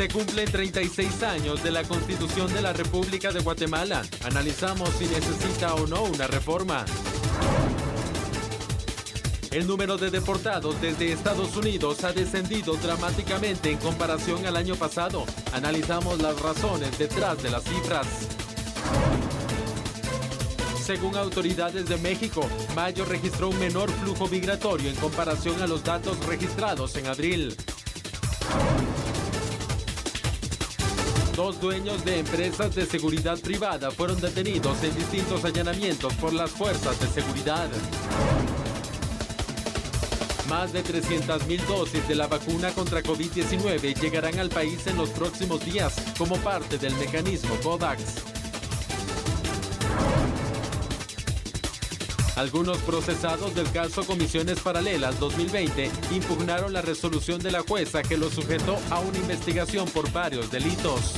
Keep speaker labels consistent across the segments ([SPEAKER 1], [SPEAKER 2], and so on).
[SPEAKER 1] Se cumplen 36 años de la Constitución de la República de Guatemala. Analizamos si necesita o no una reforma. El número de deportados desde Estados Unidos ha descendido dramáticamente en comparación al año pasado. Analizamos las razones detrás de las cifras. Según autoridades de México, mayo registró un menor flujo migratorio en comparación a los datos registrados en abril. Dos dueños de empresas de seguridad privada fueron detenidos en distintos allanamientos por las fuerzas de seguridad. Más de 300,000 dosis de la vacuna contra COVID-19 llegarán al país en los próximos días como parte del mecanismo COVAX. Algunos procesados del caso Comisiones Paralelas 2020 impugnaron la resolución de la jueza que los sujetó a una investigación por varios delitos.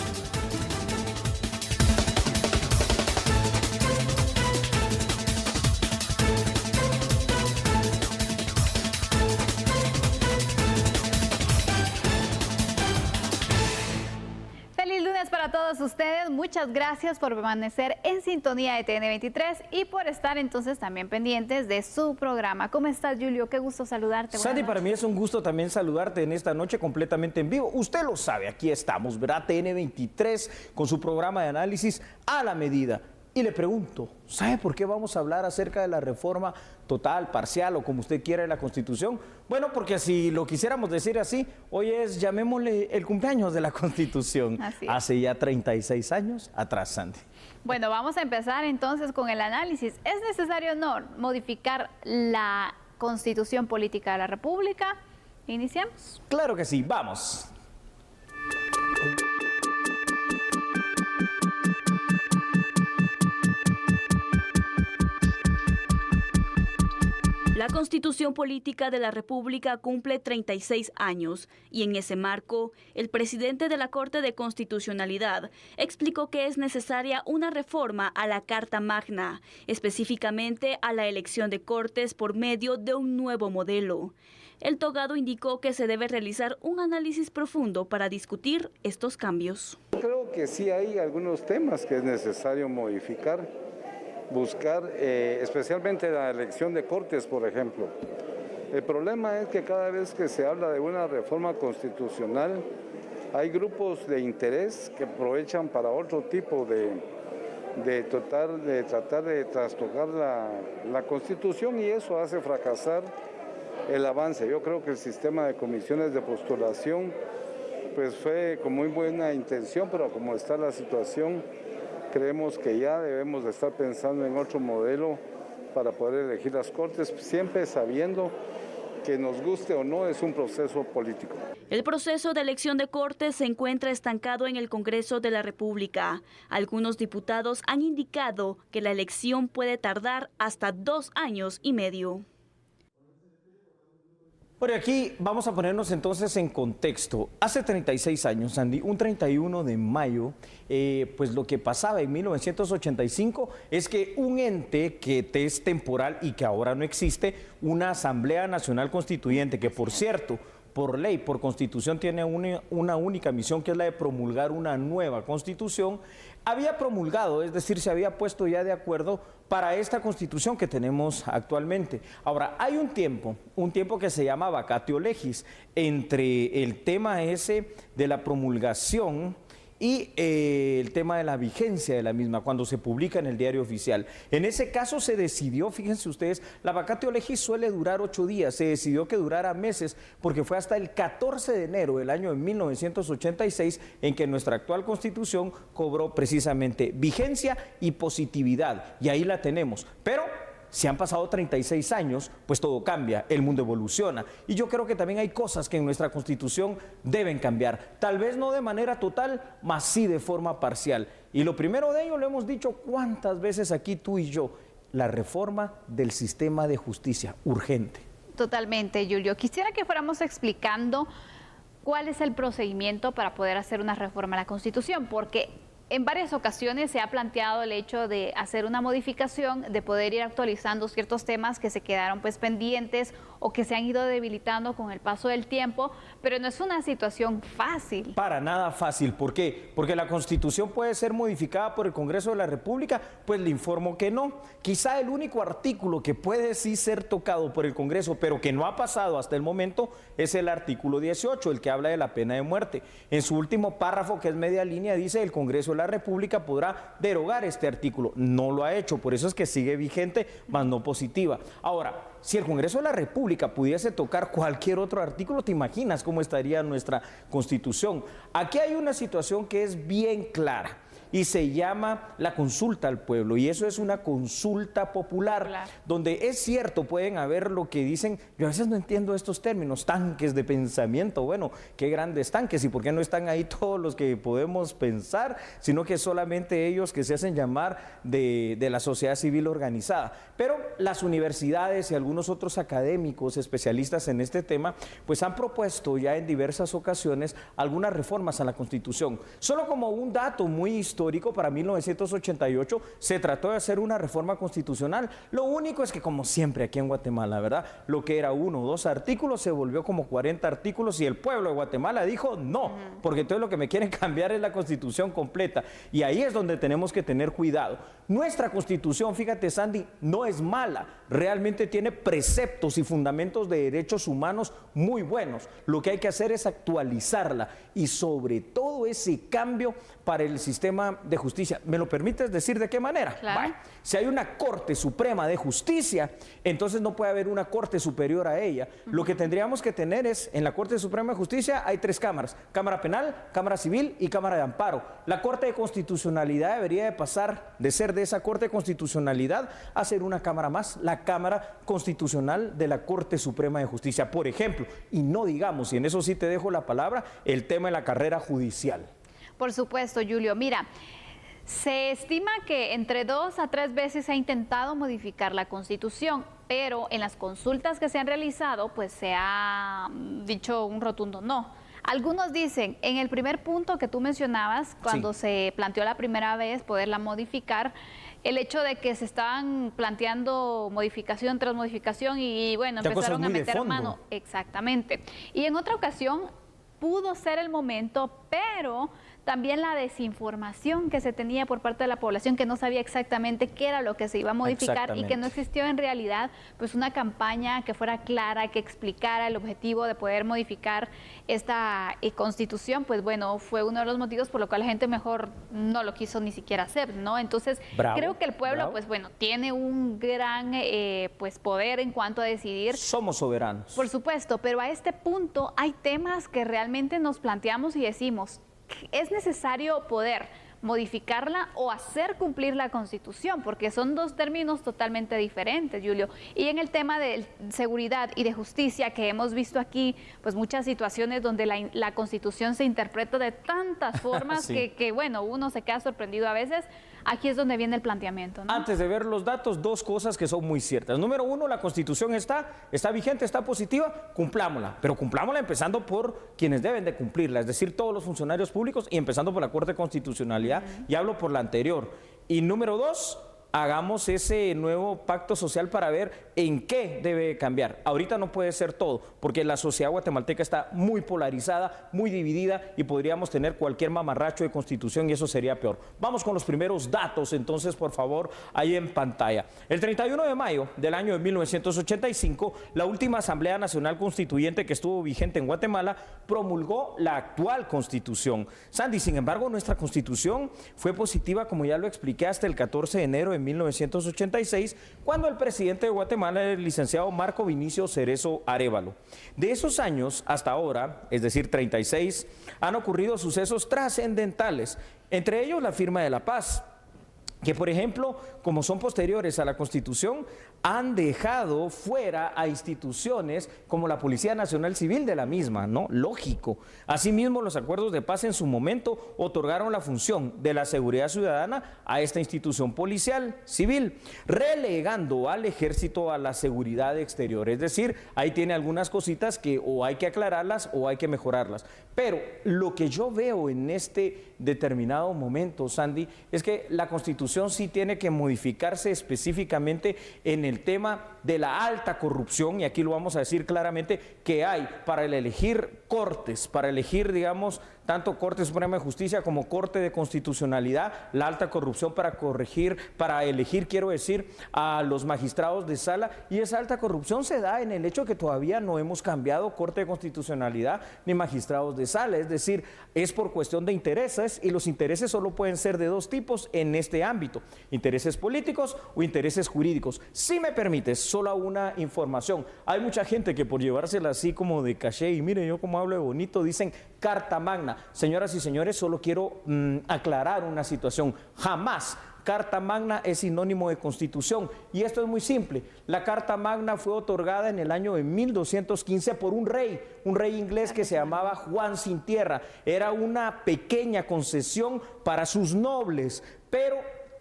[SPEAKER 2] Para todos ustedes, muchas gracias por permanecer en sintonía de TN23 y por estar entonces también pendientes de su programa. ¿Cómo estás, Julio? Qué gusto saludarte.
[SPEAKER 3] Sandy, para mí es un gusto también saludarte en esta noche completamente en vivo. Usted lo sabe, aquí estamos, ¿verdad? TN23 con su programa de análisis a la medida. Y le pregunto, ¿sabe por qué vamos a hablar acerca de la reforma total, parcial o como usted quiera de la Constitución? Bueno, porque si lo quisiéramos decir así, hoy es, llamémosle, el cumpleaños de la Constitución. Hace ya 36 años atrás, Sandy.
[SPEAKER 2] Bueno, vamos a empezar entonces con el análisis. ¿Es necesario o no modificar la Constitución Política de la República? ¿Iniciamos?
[SPEAKER 3] Claro que sí, vamos.
[SPEAKER 4] La Constitución Política de la República cumple 36 años y en ese marco, el presidente de la Corte de Constitucionalidad explicó que es necesaria una reforma a la Carta Magna, específicamente a la elección de cortes por medio de un nuevo modelo. El togado indicó que se debe realizar un análisis profundo para discutir estos cambios.
[SPEAKER 5] Creo que sí hay algunos temas que es necesario modificar. Buscar, especialmente la elección de cortes, por ejemplo. El problema es que cada vez que se habla de una reforma constitucional, hay grupos de interés que aprovechan para otro tipo de tratar de trastocar la Constitución y eso hace fracasar el avance. Yo creo que el sistema de comisiones de postulación pues fue con muy buena intención, pero como está la situación, creemos que ya debemos de estar pensando en otro modelo para poder elegir las cortes, siempre sabiendo que nos guste o no es un proceso político.
[SPEAKER 4] El proceso de elección de cortes se encuentra estancado en el Congreso de la República. Algunos diputados han indicado que la elección puede tardar hasta 2 años y medio.
[SPEAKER 3] Por aquí vamos a ponernos entonces en contexto. Hace 36 años, Sandy, un 31 de mayo, pues lo que pasaba en 1985 es que un ente que es temporal y que ahora no existe, una Asamblea Nacional Constituyente, que por cierto, por ley, por constitución, tiene una única misión, que es la de promulgar una nueva constitución, había promulgado, es decir, se había puesto ya de acuerdo para esta constitución que tenemos actualmente. Ahora, hay un tiempo que se llama vacatio legis, entre el tema ese de la promulgación y el tema de la vigencia de la misma, cuando se publica en el diario oficial. En ese caso se decidió, fíjense ustedes, la vacatio legis suele durar 8 días, se decidió que durara meses, porque fue hasta el 14 de enero del año de 1986 en que nuestra actual Constitución cobró precisamente vigencia y positividad, y ahí la tenemos. Pero si han pasado 36 años, pues todo cambia, el mundo evoluciona. Y yo creo que también hay cosas que en nuestra Constitución deben cambiar. Tal vez no de manera total, mas sí de forma parcial. Y lo primero de ello lo hemos dicho cuántas veces aquí tú y yo, la reforma del sistema de justicia, urgente.
[SPEAKER 2] Totalmente, Julio. Quisiera que fuéramos explicando cuál es el procedimiento para poder hacer una reforma a la Constitución, porque en varias ocasiones se ha planteado el hecho de hacer una modificación, de poder ir actualizando ciertos temas que se quedaron pues pendientes o que se han ido debilitando con el paso del tiempo, pero no es una situación fácil.
[SPEAKER 3] Para nada fácil. ¿Por qué? Porque la Constitución puede ser modificada por el Congreso de la República. Pues le informo que no. Quizá el único artículo que puede sí ser tocado por el Congreso, pero que no ha pasado hasta el momento, es el artículo 18, el que habla de la pena de muerte. En su último párrafo, que es media línea, dice: el Congreso de la República podrá derogar este artículo. No lo ha hecho, por eso es que sigue vigente, más no positiva. Ahora, si el Congreso de la República pudiese tocar cualquier otro artículo, ¿te imaginas cómo estaría nuestra Constitución? Aquí hay una situación que es bien clara y se llama la consulta al pueblo, y eso es una consulta popular,
[SPEAKER 2] Claro.
[SPEAKER 3] donde es cierto, pueden haber lo que dicen, yo a veces no entiendo estos términos, tanques de pensamiento. Bueno, qué grandes tanques, y por qué no están ahí todos los que podemos pensar, sino que solamente ellos que se hacen llamar de la sociedad civil organizada. Pero las universidades y algunos otros académicos especialistas en este tema, pues han propuesto ya en diversas ocasiones algunas reformas a la Constitución. Solo como un dato muy histórico, para 1988 se trató de hacer una reforma constitucional. Lo único es que, como siempre aquí en Guatemala, ¿verdad?, lo que era 1 o 2 artículos se volvió como 40 artículos, y el pueblo de Guatemala dijo no, porque entonces lo que me quieren cambiar es la Constitución completa, y ahí es donde tenemos que tener cuidado. Nuestra Constitución, fíjate, Sandy, no es mala, realmente tiene preceptos y fundamentos de derechos humanos muy buenos. Lo que hay que hacer es actualizarla, y sobre todo ese cambio para el sistema de justicia. ¿Me lo permites decir de qué manera?
[SPEAKER 2] Claro.
[SPEAKER 3] Vale. Si hay una Corte Suprema de Justicia, entonces no puede haber una Corte superior a ella. Lo que tendríamos que tener es, en la Corte Suprema de Justicia hay 3 cámaras: Cámara Penal, Cámara Civil y Cámara de Amparo. La Corte de Constitucionalidad debería de pasar de ser de esa Corte de Constitucionalidad a ser una cámara más, la Cámara Constitucional de la Corte Suprema de Justicia, por ejemplo. Y no digamos, y en eso sí te dejo la palabra, el tema de la carrera judicial.
[SPEAKER 2] Por supuesto, Julio. Mira, se estima que entre 2 a 3 veces se ha intentado modificar la Constitución, pero en las consultas que se han realizado, pues se ha dicho un rotundo no. Algunos dicen, en el primer punto que tú mencionabas, cuando se planteó la primera vez poderla modificar, el hecho de que se estaban planteando modificación tras modificación y bueno, empezaron a meter mano. Exactamente. Y en otra ocasión pudo ser el momento, pero también la desinformación que se tenía por parte de la población, que no sabía exactamente qué era lo que se iba a modificar y que no existió en realidad pues una campaña que fuera clara, que explicara el objetivo de poder modificar esta Constitución. Pues bueno, fue uno de los motivos por lo cual la gente mejor no lo quiso ni siquiera hacer, ¿no? Entonces, creo que el pueblo, pues bueno, tiene un gran pues poder en cuanto a decidir.
[SPEAKER 3] Somos soberanos.
[SPEAKER 2] Por supuesto, pero a este punto hay temas que realmente nos planteamos y decimos, ¿es necesario poder modificarla o hacer cumplir la Constitución? Porque son 2 términos totalmente diferentes, Julio. Y en el tema de seguridad y de justicia, que hemos visto aquí, pues muchas situaciones donde la Constitución se interpreta de tantas formas
[SPEAKER 3] sí.
[SPEAKER 2] que, bueno, uno se queda sorprendido a veces. Aquí es donde viene el planteamiento, ¿no?
[SPEAKER 3] Antes de ver los datos, 2 cosas que son muy ciertas. Número 1, la Constitución está vigente, está positiva, cumplámosla. Pero cumplámosla empezando por quienes deben de cumplirla, es decir, todos los funcionarios públicos, y empezando por la Corte de Constitucionalidad, y hablo por la anterior. Y número 2, hagamos ese nuevo pacto social para ver en qué debe cambiar. Ahorita no puede ser todo, porque la sociedad guatemalteca está muy polarizada, muy dividida, y podríamos tener cualquier mamarracho de Constitución y eso sería peor. Vamos con los primeros datos, entonces, por favor, ahí en pantalla. El 31 de mayo del año de 1985, la última Asamblea Nacional Constituyente que estuvo vigente en Guatemala promulgó la actual Constitución. Sandy, sin embargo, nuestra Constitución fue positiva, como ya lo expliqué, hasta el 14 de enero de 1986, cuando el presidente de Guatemala era el licenciado Marco Vinicio Cerezo Arévalo. De esos años hasta ahora, es decir, 36, han ocurrido sucesos trascendentales, entre ellos la firma de la paz, que por ejemplo, como son posteriores a la Constitución, han dejado fuera a instituciones como la Policía Nacional Civil de la misma, ¿no? Lógico. Asimismo, los acuerdos de paz en su momento otorgaron la función de la seguridad ciudadana a esta institución policial civil, relegando al ejército a la seguridad exterior. Es decir, ahí tiene algunas cositas que o hay que aclararlas o hay que mejorarlas. Pero lo que yo veo en este determinado momento, Sandy, es que la Constitución sí tiene que modificarse específicamente en el tema de la alta corrupción, y aquí lo vamos a decir claramente, que hay para elegir cortes, para elegir, digamos, tanto Corte Suprema de Justicia como Corte de Constitucionalidad, la alta corrupción para elegir, quiero decir, a los magistrados de sala, y esa alta corrupción se da en el hecho que todavía no hemos cambiado Corte de Constitucionalidad ni magistrados de sala, es decir, es por cuestión de intereses, y los intereses solo pueden ser de dos tipos en este ámbito: intereses políticos o intereses jurídicos. Si me permites, solo una información: hay mucha gente que por llevársela así como de caché, y miren yo como hablo de bonito, dicen Carta Magna. Señoras y señores, solo quiero aclarar una situación: jamás Carta Magna es sinónimo de Constitución, y esto es muy simple. La Carta Magna fue otorgada en el año de 1215 por un rey inglés que se llamaba Juan Sin Tierra. Era una pequeña concesión para sus nobles, pero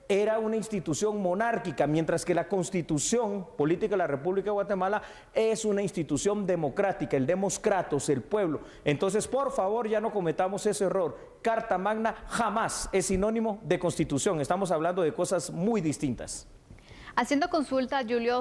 [SPEAKER 3] era una institución monárquica, mientras que la Constitución Política de la República de Guatemala es una institución democrática, el demos kratos, el pueblo. Entonces, por favor, ya no cometamos ese error. Carta Magna jamás es sinónimo de Constitución. Estamos hablando de cosas muy distintas.
[SPEAKER 2] Haciendo consultas, Julio,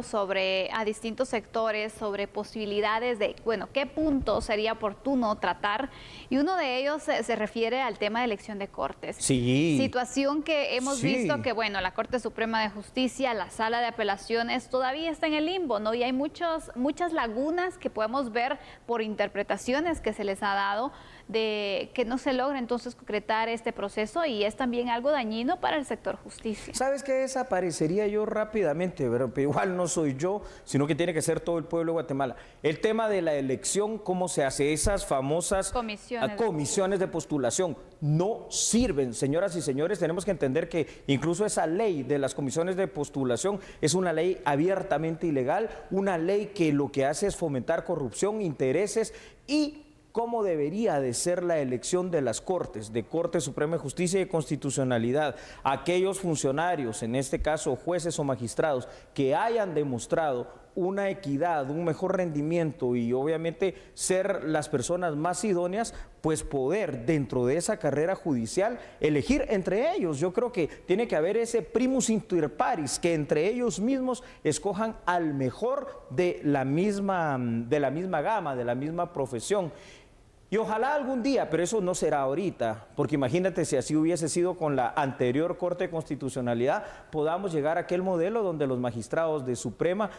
[SPEAKER 2] a distintos sectores, sobre posibilidades de, bueno, qué puntos sería oportuno tratar, y uno de ellos se refiere al tema de elección de cortes.
[SPEAKER 3] Sí.
[SPEAKER 2] Situación que hemos visto que, bueno, la Corte Suprema de Justicia, la Sala de Apelaciones, todavía está en el limbo, ¿no? Y hay muchas lagunas que podemos ver por interpretaciones que se les ha dado, de que no se logra entonces concretar este proceso, y es también algo dañino para el sector justicia.
[SPEAKER 3] ¿Sabes qué desaparecería yo rápidamente? Pero igual no soy yo, sino que tiene que ser todo el pueblo de Guatemala. El tema de la elección, cómo se hace, esas famosas comisiones de postulación, no sirven. Señoras y señores, tenemos que entender que incluso esa ley de las comisiones de postulación es una ley abiertamente ilegal, una ley que lo que hace es fomentar corrupción, intereses, y cómo debería de ser la elección de las Cortes, de Corte Suprema de Justicia y de Constitucionalidad. Aquellos funcionarios, en este caso jueces o magistrados, que hayan demostrado una equidad, un mejor rendimiento y obviamente ser las personas más idóneas, pues poder dentro de esa carrera judicial elegir entre ellos. Yo creo que tiene que haber ese primus inter pares, que entre ellos mismos escojan al mejor de la misma gama, de la misma profesión. Y ojalá algún día, pero eso no será ahorita, porque imagínate si así hubiese sido con la anterior Corte de Constitucionalidad, podamos llegar a aquel modelo donde los magistrados de Suprema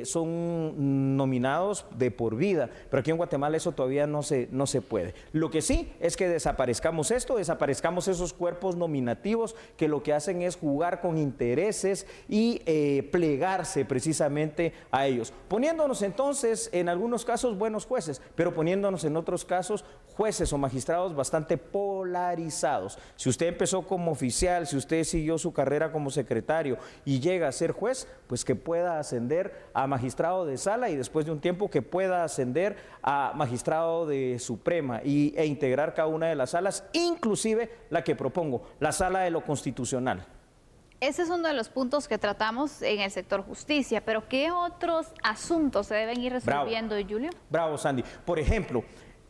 [SPEAKER 3] son nominados de por vida, pero aquí en Guatemala eso todavía no se puede. Lo que sí es que desaparezcamos esto, desaparezcamos esos cuerpos nominativos que lo que hacen es jugar con intereses y plegarse precisamente a ellos, poniéndonos entonces en algunos casos buenos jueces, pero poniéndonos en otros casos jueces o magistrados bastante polarizados. Si usted empezó como oficial, si usted siguió su carrera como secretario y llega a ser juez, pues que pueda ascender a magistrado de sala, y después de un tiempo que pueda ascender a magistrado de Suprema e integrar cada una de las salas, inclusive la que propongo, la Sala de lo Constitucional.
[SPEAKER 2] Ese es uno de los puntos que tratamos en el sector justicia, pero ¿qué otros asuntos se deben ir resolviendo, Julio?
[SPEAKER 3] Bravo, Sandy. Por ejemplo,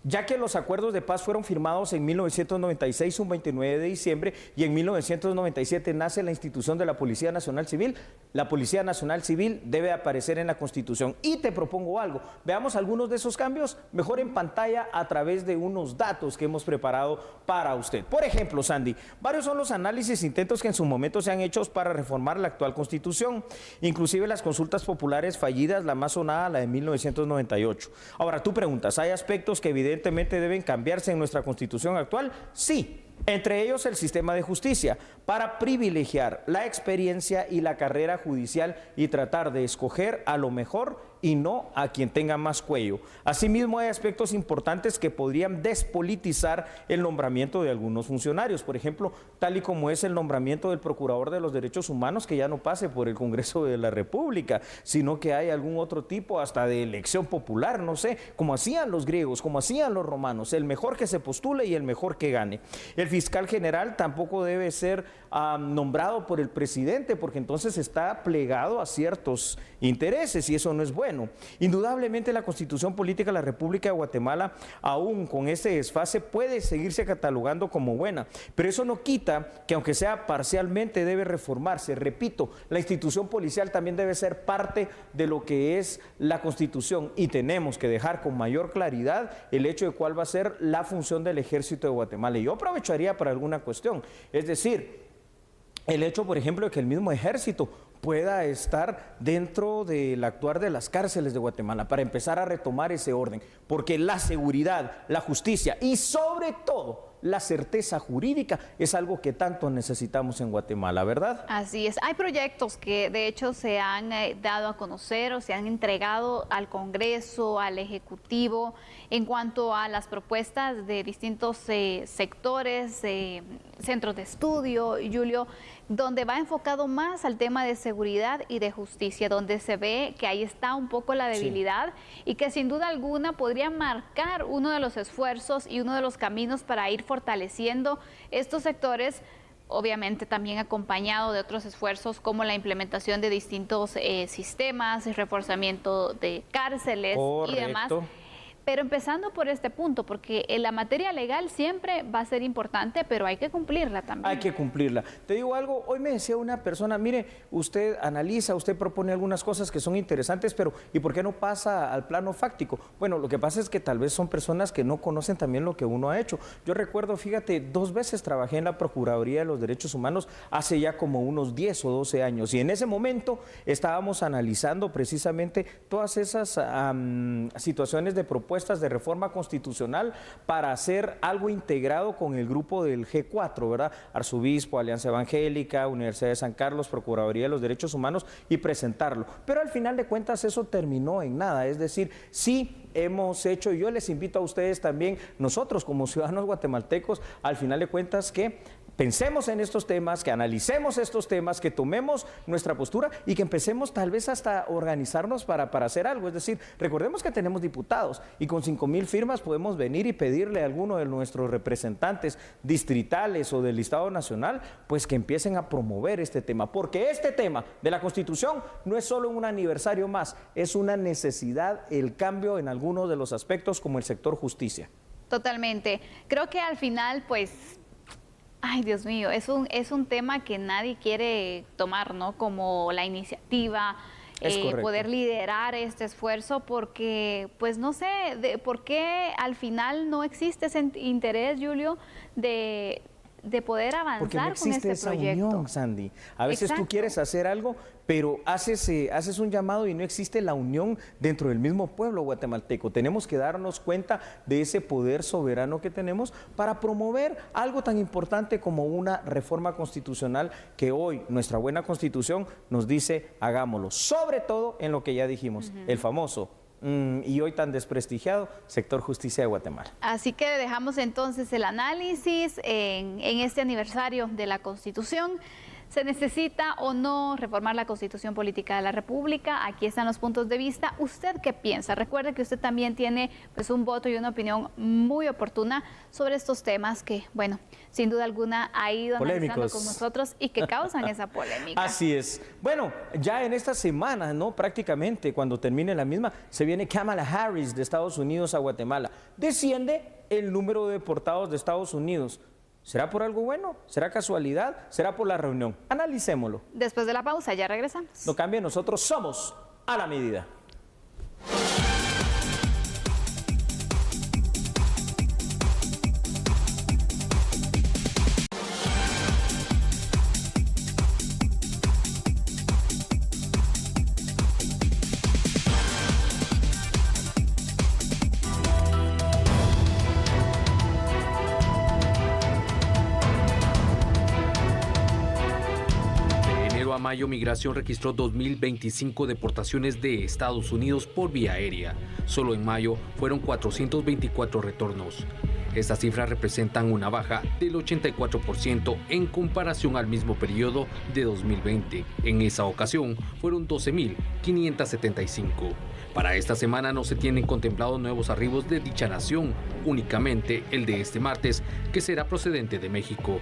[SPEAKER 3] ya que los acuerdos de paz fueron firmados en 1996, un 29 de diciembre, y en 1997 nace la institución de la Policía Nacional Civil, la Policía Nacional Civil debe aparecer en la Constitución. Y te propongo algo, veamos algunos de esos cambios, mejor en pantalla a través de unos datos que hemos preparado para usted. Por ejemplo, Sandy, varios son los análisis e intentos que en su momento se han hecho para reformar la actual Constitución, inclusive las consultas populares fallidas, la más sonada, la de 1998. Ahora, tú preguntas, ¿hay aspectos que evidentemente deben cambiarse en nuestra Constitución actual? Sí, entre ellos el sistema de justicia, para privilegiar la experiencia y la carrera judicial y tratar de escoger a lo mejor y no a quien tenga más cuello. Asimismo, hay aspectos importantes que podrían despolitizar el nombramiento de algunos funcionarios, por ejemplo, tal y como es el nombramiento del Procurador de los Derechos Humanos, que ya no pase por el Congreso de la República, sino que hay algún otro tipo hasta de elección popular, no sé, como hacían los griegos, como hacían los romanos, el mejor que se postule y el mejor que gane. El fiscal general tampoco debe ser nombrado por el presidente, porque entonces está plegado a ciertos intereses y eso no es bueno. bueno. Indudablemente la Constitución Política de la República de Guatemala, aún con este desfase, puede seguirse catalogando como buena, pero eso no quita que, aunque sea parcialmente, debe reformarse. Repito, la institución policial también debe ser parte de lo que es la Constitución, y tenemos que dejar con mayor claridad el hecho de cuál va a ser la función del Ejército de Guatemala. Y yo aprovecharía para alguna cuestión, es decir, el hecho, por ejemplo, de que el mismo Ejército pueda estar dentro del actuar de las cárceles de Guatemala para empezar a retomar ese orden, porque la seguridad, la justicia y sobre todo la certeza jurídica es algo que tanto necesitamos en Guatemala, ¿verdad?
[SPEAKER 2] Así es. Hay proyectos que de hecho se han dado a conocer o se han entregado al Congreso, al Ejecutivo, en cuanto a las propuestas de distintos sectores, centros de estudio, Julio, donde va enfocado más al tema de seguridad y de justicia, donde se ve que ahí está un poco la debilidad, sí, y que sin duda alguna podría marcar uno de los esfuerzos y uno de los caminos para ir fortaleciendo estos sectores, obviamente también acompañado de otros esfuerzos como la implementación de distintos sistemas, el reforzamiento de cárceles. Correcto. Y demás. Pero empezando por este punto, porque en la materia legal siempre va a ser importante, pero hay que cumplirla también.
[SPEAKER 3] Hay que cumplirla. Te digo algo, hoy me decía una persona, mire, usted analiza, usted propone algunas cosas que son interesantes, pero ¿y por qué no pasa al plano fáctico? Bueno, lo que pasa es que tal vez son personas que no conocen también lo que uno ha hecho. Yo recuerdo, fíjate, 2 veces trabajé en la Procuraduría de los Derechos Humanos hace ya como unos 10 o 12 años, y en ese momento estábamos analizando precisamente todas esas situaciones de propuestas de reforma constitucional para hacer algo integrado con el grupo del G4, ¿verdad? Arzobispo, Alianza Evangélica, Universidad de San Carlos, Procuraduría de los Derechos Humanos, y presentarlo. Pero al final de cuentas eso terminó en nada, es decir, sí hemos hecho, y yo les invito a ustedes también, nosotros como ciudadanos guatemaltecos, al final de cuentas que pensemos en estos temas, que analicemos estos temas, que tomemos nuestra postura y que empecemos tal vez hasta organizarnos para hacer algo. Es decir, recordemos que tenemos diputados y con 5,000 firmas podemos venir y pedirle a alguno de nuestros representantes distritales o del listado nacional, pues que empiecen a promover este tema, porque este tema de la Constitución no es solo un aniversario más, es una necesidad el cambio en algunos de los aspectos como el sector justicia. Totalmente.
[SPEAKER 2] Creo que al final, pues, ay, Dios mío, es un tema que nadie quiere tomar, ¿no? Como la iniciativa, poder liderar este esfuerzo, porque, pues, no sé, ¿por qué al final no existe ese interés, Julio, de poder avanzar
[SPEAKER 3] porque no
[SPEAKER 2] con este
[SPEAKER 3] esa
[SPEAKER 2] proyecto?
[SPEAKER 3] Unión, Sandy. A veces
[SPEAKER 2] Exacto.
[SPEAKER 3] Tú quieres hacer algo, pero haces un llamado y no existe la unión dentro del mismo pueblo guatemalteco. Tenemos que darnos cuenta de ese poder soberano que tenemos para promover algo tan importante como una reforma constitucional que hoy nuestra buena Constitución nos dice hagámoslo. Sobre todo en lo que ya dijimos, el famoso y hoy tan desprestigiado sector justicia de Guatemala.
[SPEAKER 2] Así que dejamos entonces el análisis en este aniversario de la Constitución. ¿Se necesita o no reformar la Constitución Política de la República? Aquí están los puntos de vista. ¿Usted qué piensa? Recuerde que usted también tiene pues un voto y una opinión muy oportuna sobre estos temas que, bueno, sin duda alguna ha ido analizando con nosotros y que causan esa polémica.
[SPEAKER 3] Así es. Bueno, ya en esta semana, ¿no? Prácticamente cuando termine la misma, se viene Kamala Harris de Estados Unidos a Guatemala. Desciende el número de deportados de Estados Unidos. ¿Será por algo bueno? ¿Será casualidad? ¿Será por la reunión? Analicémoslo.
[SPEAKER 2] Después de la pausa, ya regresamos.
[SPEAKER 3] No cambie, nosotros somos a la medida.
[SPEAKER 1] Mayo, Migración registró 2.025 deportaciones de Estados Unidos por vía aérea. Solo en mayo fueron 424 retornos. Estas cifras representan una baja del 84% en comparación al mismo periodo de 2020. En esa ocasión fueron 12.575. Para esta semana no se tienen contemplados nuevos arribos de dicha nación, únicamente el de este martes, que será procedente de México.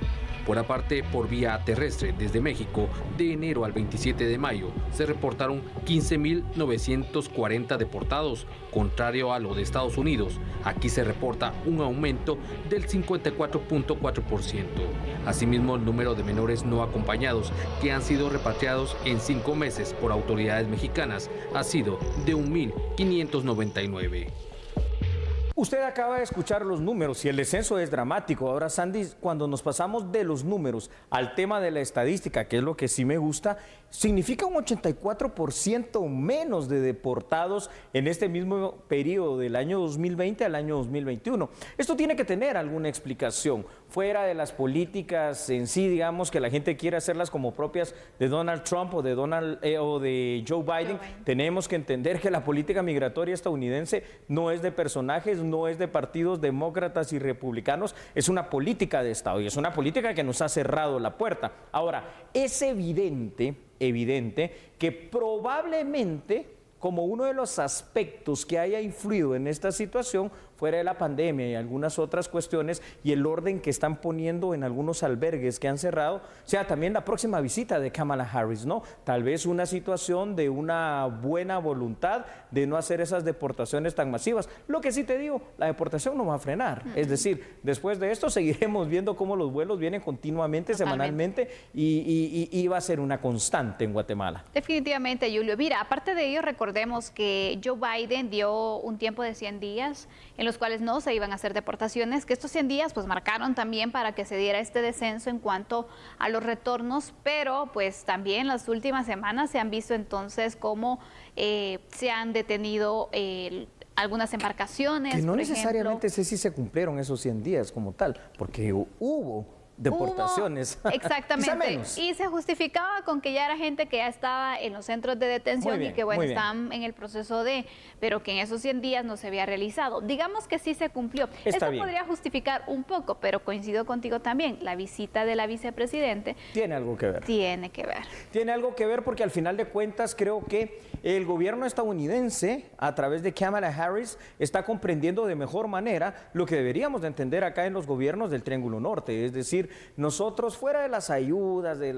[SPEAKER 1] Por aparte, por vía terrestre desde México, de enero al 27 de mayo, se reportaron 15.940 deportados, contrario a lo de Estados Unidos. Aquí se reporta un aumento del 54.4%. Asimismo, el número de menores no acompañados que han sido repatriados en 5 meses por autoridades mexicanas ha sido de 1.599.
[SPEAKER 3] Usted acaba de escuchar los números y el descenso es dramático. Ahora, Sandy, cuando nos pasamos de los números al tema de la estadística, que es lo que sí me gusta, significa un 84% menos de deportados en este mismo periodo del año 2020 al año 2021. Esto tiene que tener alguna explicación, fuera de las políticas en sí, digamos, que la gente quiere hacerlas como propias de Donald Trump o de Joe Biden. Tenemos que entender que la política migratoria estadounidense no es de personajes, no es de partidos demócratas y republicanos, es una política de Estado y es una política que nos ha cerrado la puerta. Ahora, es evidente que probablemente, como uno de los aspectos que haya influido en esta situación, fuera de la pandemia y algunas otras cuestiones y el orden que están poniendo en algunos albergues que han cerrado, sea también la próxima visita de Kamala Harris, ¿no? Tal vez una situación de una buena voluntad de no hacer esas deportaciones tan masivas. Lo que sí te digo, la deportación no va a frenar. Es decir, después de esto seguiremos viendo cómo los vuelos vienen continuamente, semanalmente, y va a ser una constante en Guatemala.
[SPEAKER 2] Definitivamente, Julio. Mira, aparte de ello, recordemos que Joe Biden dio un tiempo de 100 días en los cuales no se iban a hacer deportaciones, que estos 100 días pues marcaron también para que se diera este descenso en cuanto a los retornos, pero pues también las últimas semanas se han visto entonces cómo se han detenido algunas embarcaciones.
[SPEAKER 3] Que no necesariamente sé si se cumplieron esos 100 días como tal, porque hubo deportaciones.
[SPEAKER 2] Exactamente. Y se justificaba con que ya era gente que ya estaba en los centros de detención y que bueno, están en el proceso pero que en esos 100 días no se había realizado. Digamos que sí se cumplió. Esto podría justificar un poco, pero coincido contigo también. La visita de la vicepresidente
[SPEAKER 3] tiene algo que ver.
[SPEAKER 2] Tiene que ver.
[SPEAKER 3] Tiene algo que ver porque al final de cuentas creo que el gobierno estadounidense, a través de Kamala Harris, está comprendiendo de mejor manera lo que deberíamos de entender acá en los gobiernos del Triángulo Norte, es decir, nosotros fuera de las ayudas, de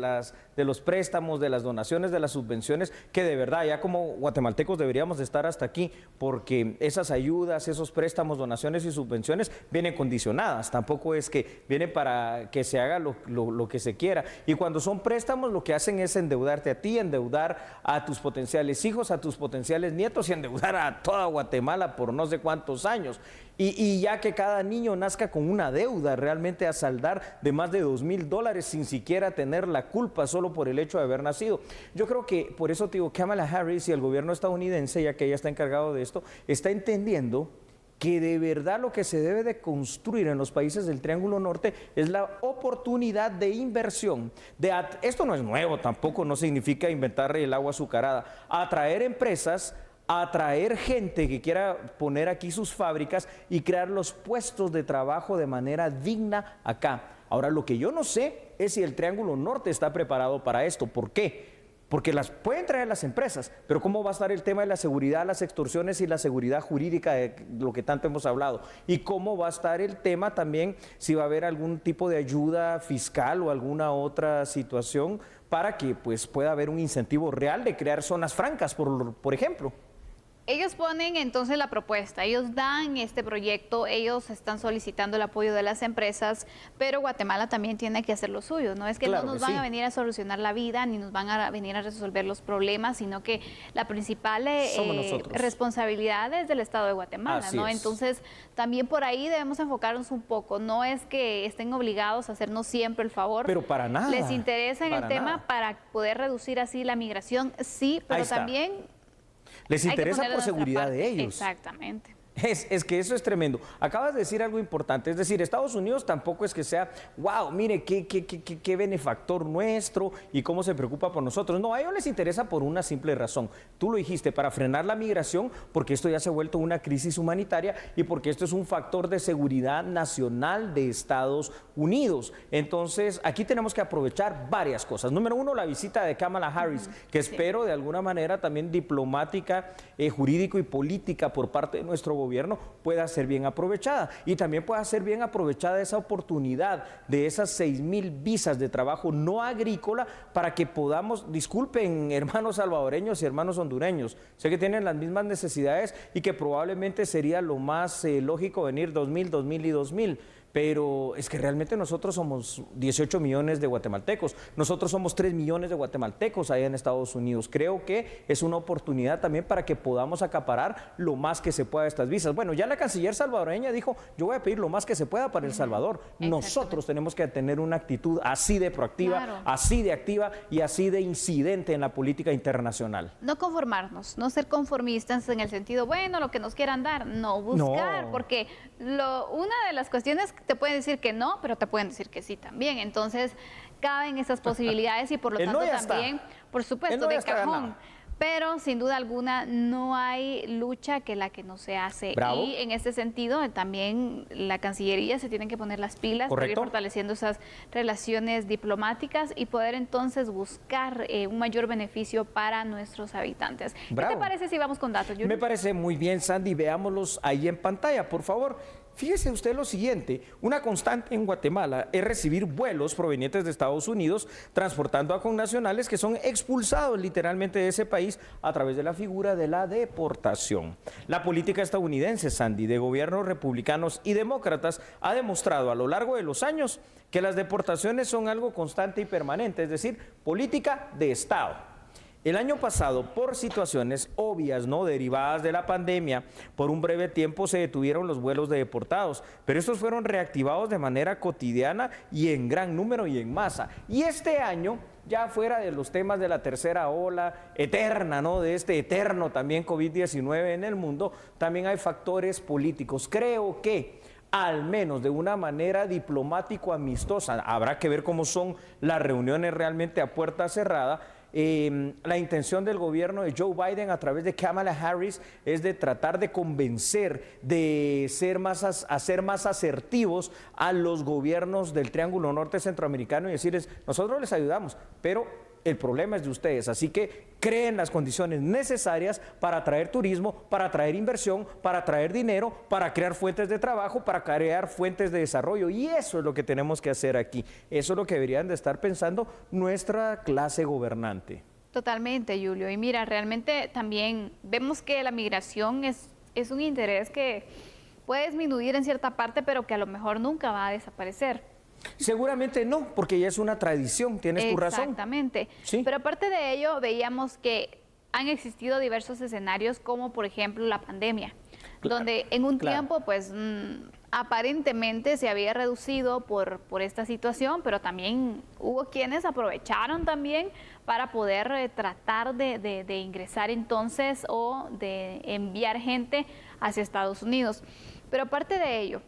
[SPEAKER 3] los préstamos, de las donaciones, de las subvenciones, que de verdad ya como guatemaltecos deberíamos de estar hasta aquí, porque esas ayudas, esos préstamos, donaciones y subvenciones vienen condicionadas, tampoco es que vienen para que se haga lo que se quiera. Y cuando son préstamos lo que hacen es endeudarte a ti, endeudar a tus potenciales hijos, a tus potenciales nietos y endeudar a toda Guatemala por no sé cuántos años. Y ya que cada niño nazca con una deuda realmente a saldar de más de $2,000 sin siquiera tener la culpa solo por el hecho de haber nacido. Yo creo que por eso te digo, Kamala Harris y el gobierno estadounidense, ya que ella está encargado de esto, está entendiendo que de verdad lo que se debe de construir en los países del Triángulo Norte es la oportunidad de inversión. Esto no es nuevo, tampoco no significa inventar el agua azucarada. Atraer empresas, atraer gente que quiera poner aquí sus fábricas y crear los puestos de trabajo de manera digna acá. Ahora, lo que yo no sé es si el Triángulo Norte está preparado para esto. ¿Por qué? Porque las pueden traer las empresas, pero ¿cómo va a estar el tema de la seguridad, las extorsiones y la seguridad jurídica de lo que tanto hemos hablado? ¿Y cómo va a estar el tema también si va a haber algún tipo de ayuda fiscal o alguna otra situación para que pues, pueda haber un incentivo real de crear zonas francas, por ejemplo?
[SPEAKER 2] Ellos ponen entonces la propuesta, ellos dan este proyecto, ellos están solicitando el apoyo de las empresas, pero Guatemala también tiene que hacer lo suyo. No es que no nos van a venir a solucionar la vida, ni nos van a venir a resolver los problemas, sino que la principal responsabilidad es del Estado de Guatemala, ¿no? Entonces, también por ahí debemos enfocarnos un poco. No es que estén obligados a hacernos siempre el favor.
[SPEAKER 3] Pero para nada.
[SPEAKER 2] Les interesa en el tema para poder reducir así la migración, sí, pero también...
[SPEAKER 3] Les interesa por seguridad de ellos.
[SPEAKER 2] Exactamente.
[SPEAKER 3] Es que eso es tremendo. Acabas de decir algo importante, es decir, Estados Unidos tampoco es que sea, wow, mire, qué benefactor nuestro y cómo se preocupa por nosotros. No, a ellos les interesa por una simple razón. Tú lo dijiste, para frenar la migración, porque esto ya se ha vuelto una crisis humanitaria y porque esto es un factor de seguridad nacional de Estados Unidos. Entonces, aquí tenemos que aprovechar varias cosas. Número uno, la visita de Kamala Harris, que espero de alguna manera también diplomática, jurídico y política por parte de nuestro gobierno pueda ser bien aprovechada y también pueda ser bien aprovechada esa oportunidad de esas 6,000 visas de trabajo no agrícola para que podamos, disculpen hermanos salvadoreños y hermanos hondureños, sé que tienen las mismas necesidades y que probablemente sería lo más lógico venir 2,000, 2,000 y 2,000. Pero es que realmente nosotros somos 18 millones de guatemaltecos, nosotros somos 3 millones de guatemaltecos allá en Estados Unidos. Creo que es una oportunidad también para que podamos acaparar lo más que se pueda de estas visas. Bueno, ya la canciller salvadoreña dijo, yo voy a pedir lo más que se pueda para El Salvador. Nosotros tenemos que tener una actitud así de proactiva, así de activa y así de incidente en la política internacional.
[SPEAKER 2] No conformarnos, no ser conformistas en el sentido, bueno, lo que nos quieran dar, no, buscar, porque una de las cuestiones te pueden decir que no, pero te pueden decir que sí también. Entonces, caben esas posibilidades y por lo tanto también, por supuesto, de cajón. Pero sin duda alguna no hay lucha que la que no se hace.
[SPEAKER 3] Bravo.
[SPEAKER 2] Y en este sentido también la Cancillería se tiene que poner las pilas para ir fortaleciendo esas relaciones diplomáticas y poder entonces buscar un mayor beneficio para nuestros habitantes.
[SPEAKER 3] Bravo.
[SPEAKER 2] ¿Qué te parece si vamos con datos, Yuri?
[SPEAKER 3] Me parece muy bien, Sandy. Veámoslos ahí en pantalla, por favor. Fíjese usted lo siguiente, una constante en Guatemala es recibir vuelos provenientes de Estados Unidos transportando a connacionales que son expulsados literalmente de ese país a través de la figura de la deportación. La política estadounidense, Sandy, de gobiernos republicanos y demócratas ha demostrado a lo largo de los años que las deportaciones son algo constante y permanente, es decir, política de Estado. El año pasado, por situaciones obvias, ¿no?, derivadas de la pandemia, por un breve tiempo se detuvieron los vuelos de deportados, pero estos fueron reactivados de manera cotidiana y en gran número y en masa. Y este año, ya fuera de los temas de la tercera ola eterna, ¿no?, de este eterno también COVID-19 en el mundo, también hay factores políticos. Creo que al menos de una manera diplomático-amistosa, habrá que ver cómo son las reuniones realmente a puerta cerrada. La intención del gobierno de Joe Biden a través de Kamala Harris es de tratar de convencer, de ser más asertivos a los gobiernos del Triángulo Norte Centroamericano y decirles, nosotros les ayudamos, pero el problema es de ustedes, así que creen las condiciones necesarias para atraer turismo, para atraer inversión, para atraer dinero, para crear fuentes de trabajo, para crear fuentes de desarrollo. Y eso es lo que tenemos que hacer aquí. Eso es lo que deberían de estar pensando nuestra clase gobernante.
[SPEAKER 2] Totalmente, Julio. Y mira, realmente también vemos que la migración es un interés que puede disminuir en cierta parte, pero que a lo mejor nunca va a desaparecer.
[SPEAKER 3] Seguramente no, porque ya es una tradición, tienes tu razón.
[SPEAKER 2] Exactamente.
[SPEAKER 3] Sí.
[SPEAKER 2] Pero aparte de ello, veíamos que han existido diversos escenarios, como por ejemplo la pandemia, donde en un tiempo, pues, aparentemente se había reducido por esta situación, pero también hubo quienes aprovecharon también para poder tratar de ingresar entonces o de enviar gente hacia Estados Unidos. Pero aparte de ello,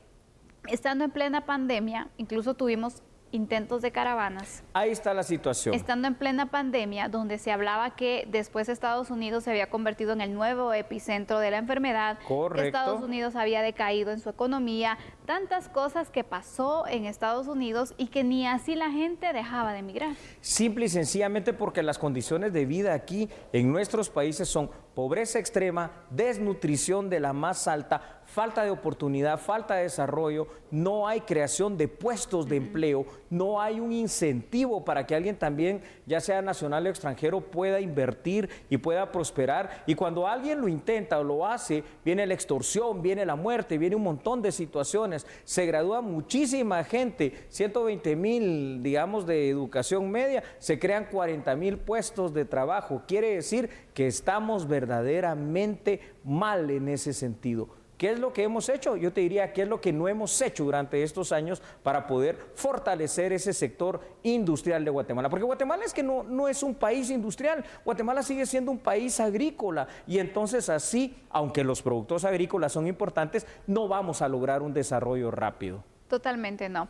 [SPEAKER 2] estando en plena pandemia, incluso tuvimos intentos de caravanas.
[SPEAKER 3] Ahí está la situación.
[SPEAKER 2] Estando en plena pandemia, donde se hablaba que después Estados Unidos se había convertido en el nuevo epicentro de la enfermedad.
[SPEAKER 3] Correcto.
[SPEAKER 2] Estados Unidos había decaído en su economía, tantas cosas que pasó en Estados Unidos y que ni así la gente dejaba de emigrar.
[SPEAKER 3] Simple y sencillamente porque las condiciones de vida aquí en nuestros países son pobreza extrema, desnutrición de la más alta, falta de oportunidad, falta de desarrollo, no hay creación de puestos de empleo, no hay un incentivo para que alguien también, ya sea nacional o extranjero, pueda invertir y pueda prosperar. Y cuando alguien lo intenta o lo hace, viene la extorsión, viene la muerte, viene un montón de situaciones. Se gradúa muchísima gente, 120,000, digamos, de educación media, se crean 40,000 puestos de trabajo. Quiere decir que estamos verdaderamente mal en ese sentido. ¿Qué es lo que hemos hecho? Yo te diría, ¿qué es lo que no hemos hecho durante estos años para poder fortalecer ese sector industrial de Guatemala? Porque Guatemala es que no es un país industrial, Guatemala sigue siendo un país agrícola y entonces así, aunque los productos agrícolas son importantes, no vamos a lograr un desarrollo rápido.
[SPEAKER 2] Totalmente no.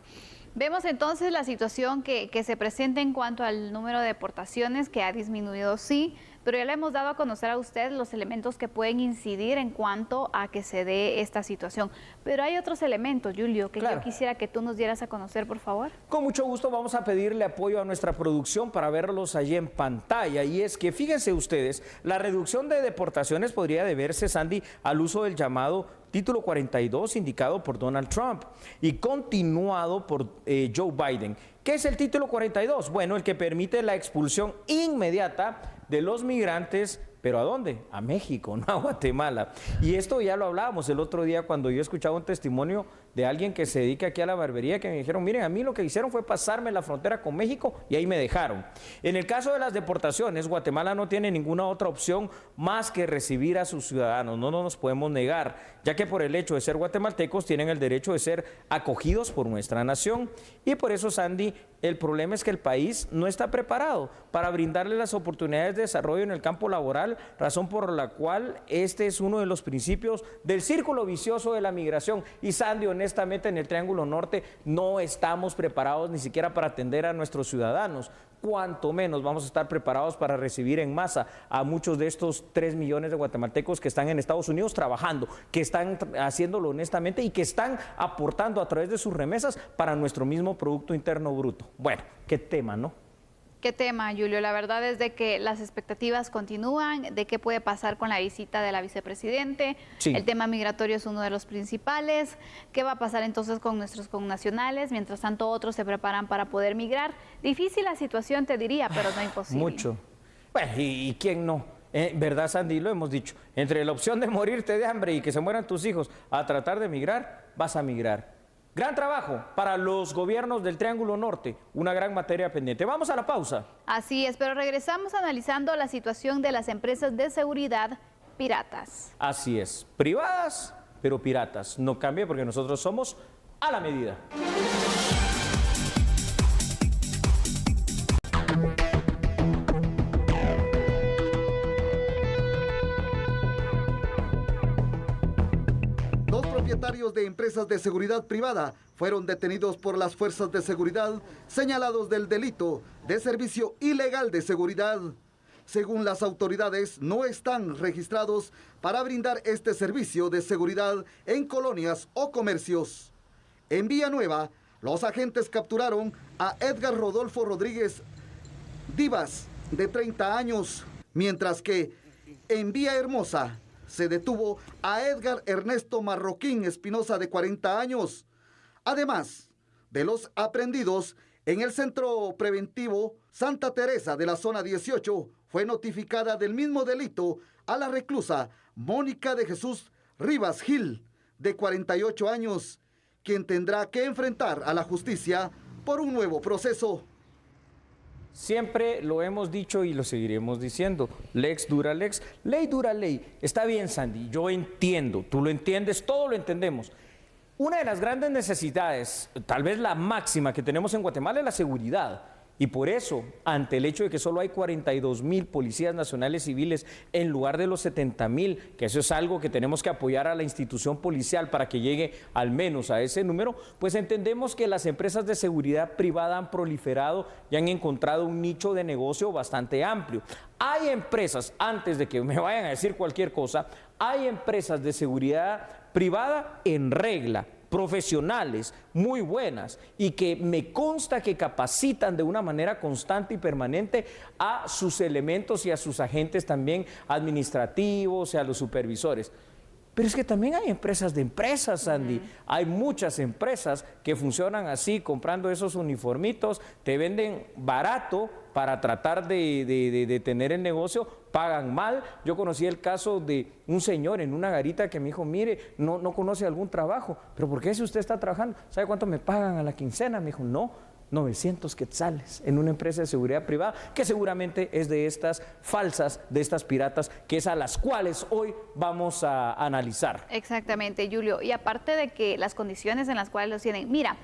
[SPEAKER 2] Vemos entonces la situación que se presenta en cuanto al número de deportaciones, que ha disminuido, sí. pero ya le hemos dado a conocer a usted los elementos que pueden incidir en cuanto a que se dé esta situación. Pero hay otros elementos, Julio, que yo quisiera que tú nos dieras a conocer, por favor.
[SPEAKER 3] Con mucho gusto vamos a pedirle apoyo a nuestra producción para verlos allí en pantalla. Y es que fíjense ustedes, la reducción de deportaciones podría deberse, Sandy, al uso del llamado Título 42 indicado por Donald Trump y continuado por Joe Biden. ¿Qué es el Título 42? Bueno, el que permite la expulsión inmediata de los migrantes. ¿Pero a dónde? A México, no a Guatemala. Y esto ya lo hablábamos el otro día cuando yo escuchaba un testimonio de alguien que se dedica aquí a la barbería, que me dijeron, miren, a mí lo que hicieron fue pasarme la frontera con México y ahí me dejaron. En el caso de las deportaciones, Guatemala no tiene ninguna otra opción más que recibir a sus ciudadanos, no nos podemos negar, ya que por el hecho de ser guatemaltecos tienen el derecho de ser acogidos por nuestra nación. Y por eso, Sandy, el problema es que el país no está preparado para brindarle las oportunidades de desarrollo en el campo laboral, razón por la cual este es uno de los principios del círculo vicioso de la migración. Y Sandy, honestamente, en el Triángulo Norte no estamos preparados ni siquiera para atender a nuestros ciudadanos. Cuanto menos vamos a estar preparados para recibir en masa a muchos de estos 3 millones de guatemaltecos que están en Estados Unidos trabajando, que están haciéndolo honestamente y que están aportando a través de sus remesas para nuestro mismo Producto Interno Bruto. Bueno, qué tema, ¿no?
[SPEAKER 2] ¿Qué tema, Julio? La verdad es de que las expectativas continúan de qué puede pasar con la visita de la vicepresidente. Sí. El tema migratorio es uno de los principales. ¿Qué va a pasar entonces con nuestros connacionales? Mientras tanto, otros se preparan para poder migrar. Difícil la situación, te diría, pero no imposible.
[SPEAKER 3] Mucho. Bueno, ¿y quién no? ¿Verdad, Sandy? Lo hemos dicho. Entre la opción de morirte de hambre y que se mueran tus hijos a tratar de migrar, vas a migrar. Gran trabajo para los gobiernos del Triángulo Norte, una gran materia pendiente. Vamos a la pausa.
[SPEAKER 2] Así es, pero regresamos analizando la situación de las empresas de seguridad piratas.
[SPEAKER 3] Así es, privadas, pero piratas. No cambie porque nosotros somos a la medida.
[SPEAKER 6] Propietarios de empresas de seguridad privada fueron detenidos por las fuerzas de seguridad señalados del delito de servicio ilegal de seguridad. Según las autoridades, no están registrados para brindar este servicio de seguridad en colonias o comercios. En Villanueva, los agentes capturaron a Edgar Rodolfo Rodríguez Divas, de 30 años, mientras que en Villahermosa se detuvo a Edgar Ernesto Marroquín Espinosa, de 40 años. Además de los aprehendidos, en el Centro Preventivo Santa Teresa de la Zona 18, fue notificada del mismo delito a la reclusa Mónica de Jesús Rivas Gil, de 48 años, quien tendrá que enfrentar a la justicia por un nuevo proceso.
[SPEAKER 3] Siempre lo hemos dicho y lo seguiremos diciendo. Lex dura lex, ley dura ley. Está bien, Sandy, yo entiendo, tú lo entiendes, todos lo entendemos. Una de las grandes necesidades, tal vez la máxima que tenemos en Guatemala, es la seguridad. Y por eso, ante el hecho de que solo hay 42,000 policías nacionales civiles en lugar de los 70,000, que eso es algo que tenemos que apoyar a la institución policial para que llegue al menos a ese número, pues entendemos que las empresas de seguridad privada han proliferado y han encontrado un nicho de negocio bastante amplio. Hay empresas, antes de que me vayan a decir cualquier cosa, hay empresas de seguridad privada en regla, profesionales, muy buenas, y que me consta que capacitan de una manera constante y permanente a sus elementos y a sus agentes también administrativos y a los supervisores. Pero es que también hay empresas de empresas, Sandy. Hay muchas empresas que funcionan así, comprando esos uniformitos, te venden barato para tratar de tener el negocio, pagan mal. Yo conocí el caso de un señor en una garita que me dijo, mire, no conoce algún trabajo, pero ¿por qué si usted está trabajando? ¿Sabe cuánto me pagan a la quincena? Me dijo, no, 900 quetzales en una empresa de seguridad privada, que seguramente es de estas falsas, de estas piratas, que es a las cuales hoy vamos a analizar.
[SPEAKER 2] Exactamente, Julio. Y aparte de que las condiciones en las cuales los tienen, mira,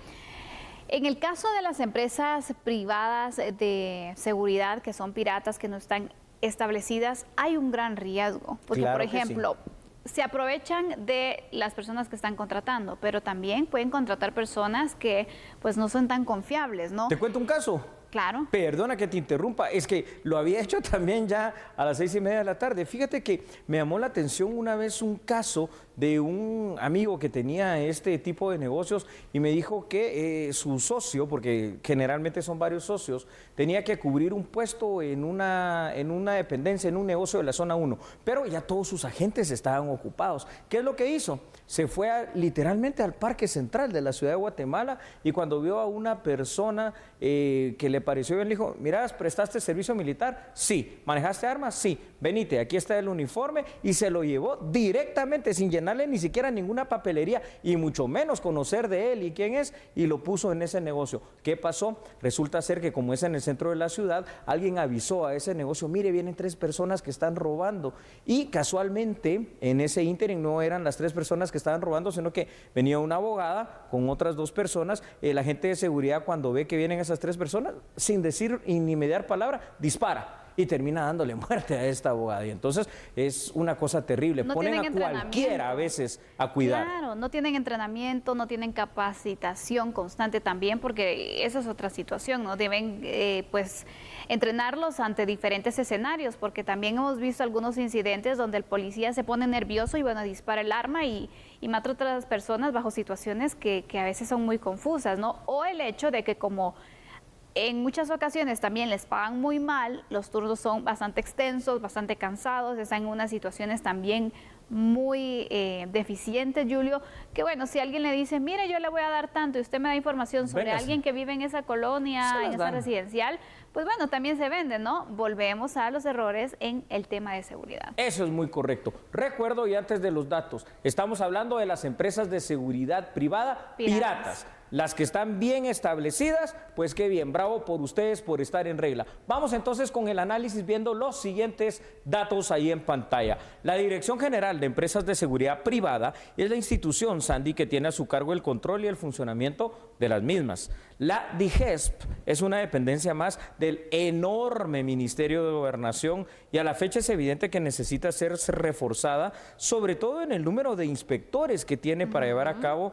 [SPEAKER 2] en el caso de las empresas privadas de seguridad que son piratas, que no están establecidas, hay un gran riesgo. Porque,
[SPEAKER 3] claro,
[SPEAKER 2] por ejemplo, se aprovechan de las personas que están contratando, pero también pueden contratar personas que pues no son tan confiables, ¿no?
[SPEAKER 3] Te cuento un caso.
[SPEAKER 2] Claro.
[SPEAKER 3] Perdona que te interrumpa, es que lo había hecho también ya a las 6:30 de la tarde. Fíjate que me llamó la atención una vez un caso de un amigo que tenía este tipo de negocios y me dijo que su socio, porque generalmente son varios socios, tenía que cubrir un puesto en una dependencia, en un negocio de la zona 1, pero ya todos sus agentes estaban ocupados. ¿Qué es lo que hizo? Se fue literalmente al Parque Central de la ciudad de Guatemala y cuando vio a una persona que le pareció bien, le dijo, mira, ¿prestaste servicio militar? Sí. ¿Manejaste armas? Sí. Venite, aquí está el uniforme, y se lo llevó directamente sin llenarle ni siquiera ninguna papelería y mucho menos conocer de él y quién es, y lo puso en ese negocio. ¿Qué pasó? Resulta ser que como es en el centro de la ciudad, alguien avisó a ese negocio, mire, vienen 3 personas que están robando, y casualmente en ese ínterin no eran las 3 personas que estaban robando, sino que venía una abogada con otras 2 personas. El agente de seguridad, cuando ve que vienen esas 3 personas, sin decir y ni mediar palabra, dispara y termina dándole muerte a esta abogada. Y entonces es una cosa terrible.
[SPEAKER 2] No
[SPEAKER 3] ponen
[SPEAKER 2] tienen
[SPEAKER 3] a cualquiera a veces a cuidar.
[SPEAKER 2] Claro, no tienen entrenamiento, no tienen capacitación constante también, porque esa es otra situación, ¿no? Deben pues entrenarlos ante diferentes escenarios, porque también hemos visto algunos incidentes donde el policía se pone nervioso y bueno, dispara el arma y mata a otras personas bajo situaciones que a veces son muy confusas, ¿no? O el hecho de que como en muchas ocasiones también les pagan muy mal, los turnos son bastante extensos, bastante cansados, están en unas situaciones también muy deficientes, Julio, que bueno, si alguien le dice, mire, yo le voy a dar tanto y usted me da información sobre
[SPEAKER 3] Véngase.
[SPEAKER 2] alguien que vive en esa colonia, en esa residencial, pues bueno, también se vende, ¿no? Volvemos a los errores en el tema de seguridad.
[SPEAKER 3] Eso es muy correcto. Recuerdo, y antes de los datos, estamos hablando de las empresas de seguridad privada piratas. Las que están bien establecidas, pues qué bien, bravo por ustedes por estar en regla. Vamos entonces con el análisis viendo los siguientes datos ahí en pantalla. La Dirección General de Empresas de Seguridad Privada es la institución, Sandy, que tiene a su cargo el control y el funcionamiento de las mismas. La DIGESP es una dependencia más del enorme Ministerio de Gobernación y a la fecha es evidente que necesita ser reforzada, sobre todo en el número de inspectores que tiene para llevar a cabo,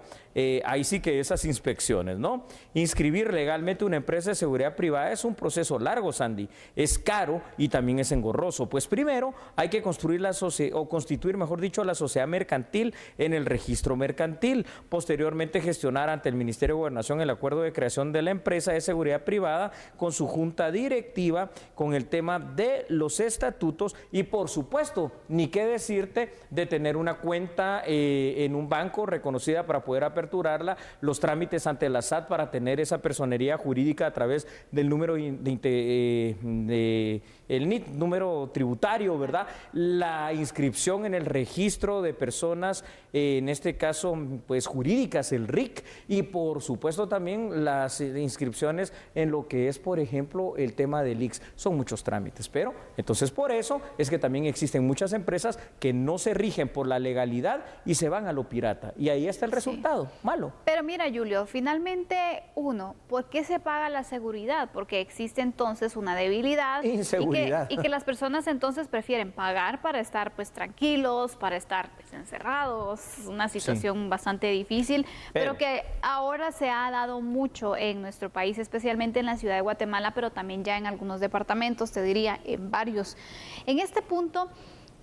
[SPEAKER 3] ahí sí que esas inspecciones, ¿no? Inscribir legalmente una empresa de seguridad privada es un proceso largo, Sandy, es caro y también es engorroso, pues primero hay que construir constituir, mejor dicho, la sociedad mercantil en el registro mercantil, posteriormente gestionar ante el Ministerio de Gobernación el acuerdo de creación de la empresa de seguridad privada con su junta directiva, con el tema de los estatutos y por supuesto, ni qué decirte de tener una cuenta en un banco reconocida para poder aperturarla, los trámites ante la SAT para tener esa personería jurídica a través del número el NIT, número tributario, ¿verdad? La inscripción en el registro de personas, en este caso, pues jurídicas, el RIC, y por supuesto también las inscripciones en lo que es, por ejemplo, el tema del IX. Son muchos trámites, pero entonces por eso es que también existen muchas empresas que no se rigen por la legalidad y se van a lo pirata. Y ahí está el resultado, malo.
[SPEAKER 2] Pero mira, Julio, finalmente, ¿por qué se paga la seguridad? Porque existe entonces una debilidad.
[SPEAKER 3] Inseguridad.
[SPEAKER 2] Y que las personas entonces prefieren pagar para estar pues tranquilos, para estar pues, encerrados, una situación bastante difícil, pero que ahora se ha dado mucho en nuestro país, especialmente en la ciudad de Guatemala, pero también ya en algunos departamentos, te diría, en varios. En este punto,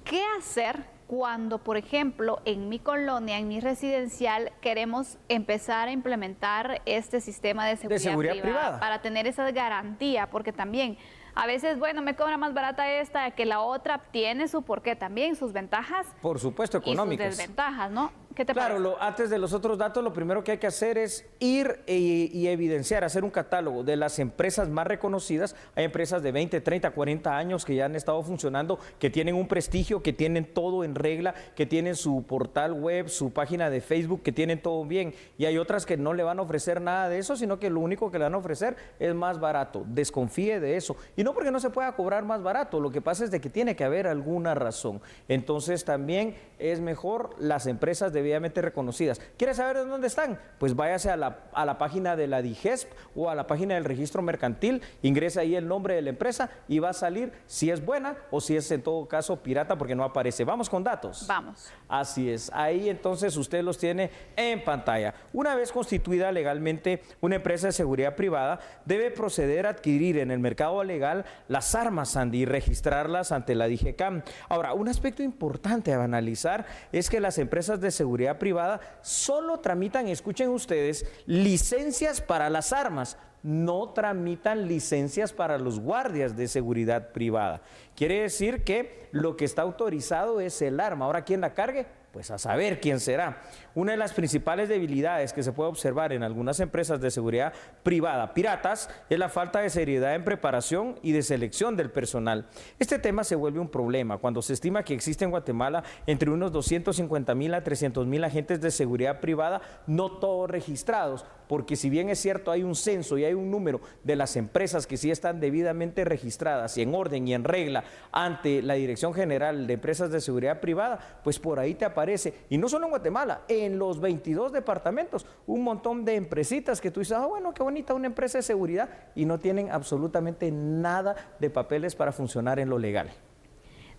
[SPEAKER 2] ¿qué hacer cuando, por ejemplo, en mi colonia, en mi residencial, queremos empezar a implementar este sistema de seguridad privada para tener esa garantía? Porque también a veces, bueno, me cobra más barata esta que la otra, tiene su porqué también, sus ventajas.
[SPEAKER 3] Por supuesto, económicas.
[SPEAKER 2] Y sus desventajas, ¿no? ¿Qué te parece?
[SPEAKER 3] Claro, antes de los otros datos, lo primero que hay que hacer es ir y evidenciar, hacer un catálogo de las empresas más reconocidas. Hay empresas de 20, 30, 40 años que ya han estado funcionando, que tienen un prestigio, que tienen todo en regla, que tienen su portal web, su página de Facebook, que tienen todo bien. Y hay otras que no le van a ofrecer nada de eso, sino que lo único que le van a ofrecer es más barato. Desconfíe de eso. Y no porque no se pueda cobrar más barato, lo que pasa es de que tiene que haber alguna razón. Entonces también es mejor las empresas de debidamente reconocidas. ¿Quiere saber de dónde están? Pues váyase a la página de la DIGESP o a la página del registro mercantil, ingresa ahí el nombre de la empresa y va a salir si es buena o si es en todo caso pirata, porque no aparece. Vamos con datos.
[SPEAKER 2] Vamos.
[SPEAKER 3] Así es, ahí entonces usted los tiene en pantalla. Una vez constituida legalmente una empresa de seguridad privada, debe proceder a adquirir en el mercado legal las armas, Sandy, y registrarlas ante la DIGECAM. Ahora, un aspecto importante a analizar es que las empresas de seguridad privada solo tramitan, escuchen ustedes, licencias para las armas, no tramitan licencias para los guardias de seguridad privada. Quiere decir que lo que está autorizado es el arma. Ahora, ¿quién la cargue? Pues a saber quién será. Una de las principales debilidades que se puede observar en algunas empresas de seguridad privada piratas es la falta de seriedad en preparación y de selección del personal. Este tema se vuelve un problema cuando se estima que existe en Guatemala entre unos 250,000 a 300,000 agentes de seguridad privada, no todos registrados, porque si bien es cierto hay un censo y hay un número de las empresas que sí están debidamente registradas y en orden y en regla ante la Dirección General de Empresas de Seguridad Privada, pues por ahí te aparece, y no solo en Guatemala, en los 22 departamentos, un montón de empresitas que tú dices, bueno, qué bonita una empresa de seguridad, y no tienen absolutamente nada de papeles para funcionar en lo legal.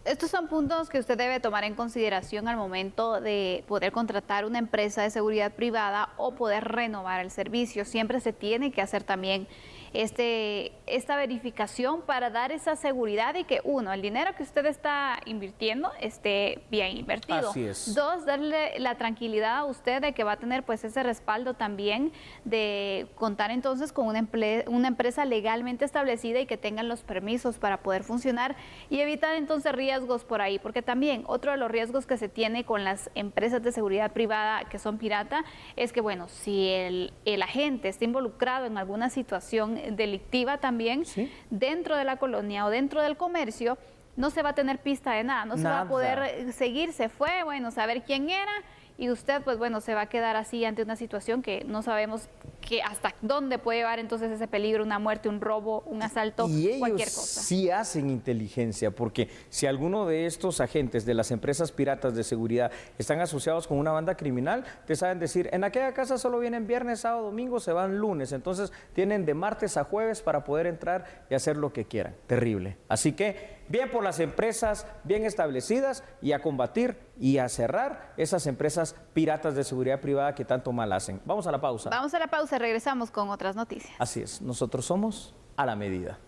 [SPEAKER 2] Estos son puntos que usted debe tomar en consideración al momento de poder contratar una empresa de seguridad privada o poder renovar el servicio. Siempre se tiene que hacer también esta verificación para dar esa seguridad y que, uno, el dinero que usted está invirtiendo esté bien invertido.
[SPEAKER 3] Así es.
[SPEAKER 2] Dos, darle la tranquilidad a usted de que va a tener pues ese respaldo también de contar entonces con una empresa legalmente establecida y que tengan los permisos para poder funcionar y evitar entonces riesgos por ahí, porque también otro de los riesgos que se tiene con las empresas de seguridad privada que son pirata es que, bueno, si el agente está involucrado en alguna situación delictiva también, ¿sí?, dentro de la colonia o dentro del comercio, no se va a tener pista de nada, no se va a poder seguir, se fue, bueno, saber quién era, y usted, pues bueno, se va a quedar así ante una situación que no sabemos que hasta dónde puede llevar entonces ese peligro, una muerte, un robo, un asalto, cualquier cosa.
[SPEAKER 3] Sí hacen inteligencia, porque si alguno de estos agentes de las empresas piratas de seguridad están asociados con una banda criminal, te saben decir, en aquella casa solo vienen viernes, sábado, domingo, se van lunes, entonces tienen de martes a jueves para poder entrar y hacer lo que quieran. Terrible. Así que bien por las empresas bien establecidas y a combatir y a cerrar esas empresas piratas de seguridad privada que tanto mal hacen. Vamos a la pausa.
[SPEAKER 2] Vamos a la pausa, regresamos con otras noticias.
[SPEAKER 3] Así es, nosotros somos A la Medida.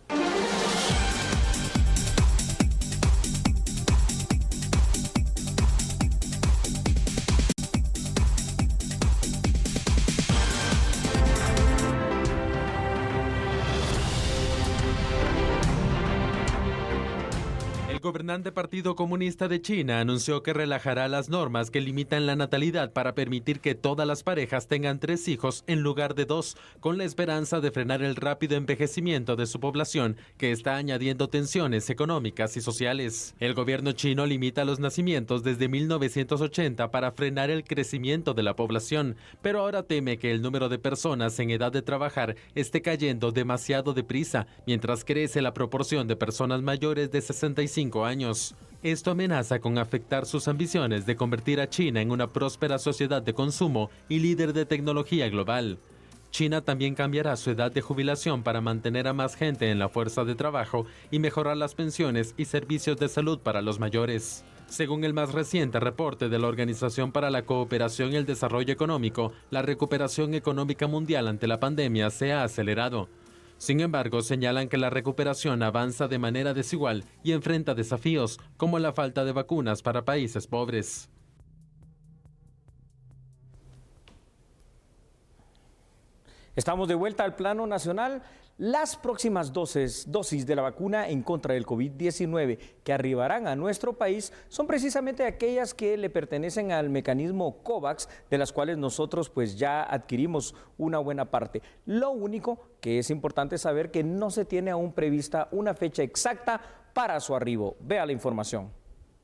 [SPEAKER 7] El gobernante Partido Comunista de China anunció que relajará las normas que limitan la natalidad para permitir que todas las parejas tengan 3 hijos en lugar de 2, con la esperanza de frenar el rápido envejecimiento de su población, que está añadiendo tensiones económicas y sociales. El gobierno chino limita los nacimientos desde 1980 para frenar el crecimiento de la población, pero ahora teme que el número de personas en edad de trabajar esté cayendo demasiado deprisa, mientras crece la proporción de personas mayores de 65 años. Esto amenaza con afectar sus ambiciones de convertir a China en una próspera sociedad de consumo y líder de tecnología global. China también cambiará su edad de jubilación para mantener a más gente en la fuerza de trabajo y mejorar las pensiones y servicios de salud para los mayores. Según el más reciente reporte de la Organización para la Cooperación y el Desarrollo Económico, la recuperación económica mundial ante la pandemia se ha acelerado. Sin embargo, señalan que la recuperación avanza de manera desigual y enfrenta desafíos, como la falta de vacunas para países pobres.
[SPEAKER 3] Estamos de vuelta al plano nacional. Las próximas dosis de la vacuna en contra del COVID-19 que arribarán a nuestro país son precisamente aquellas que le pertenecen al mecanismo COVAX, de las cuales nosotros pues ya adquirimos una buena parte. Lo único que es importante saber que no se tiene aún prevista una fecha exacta para su arribo. Vea la información.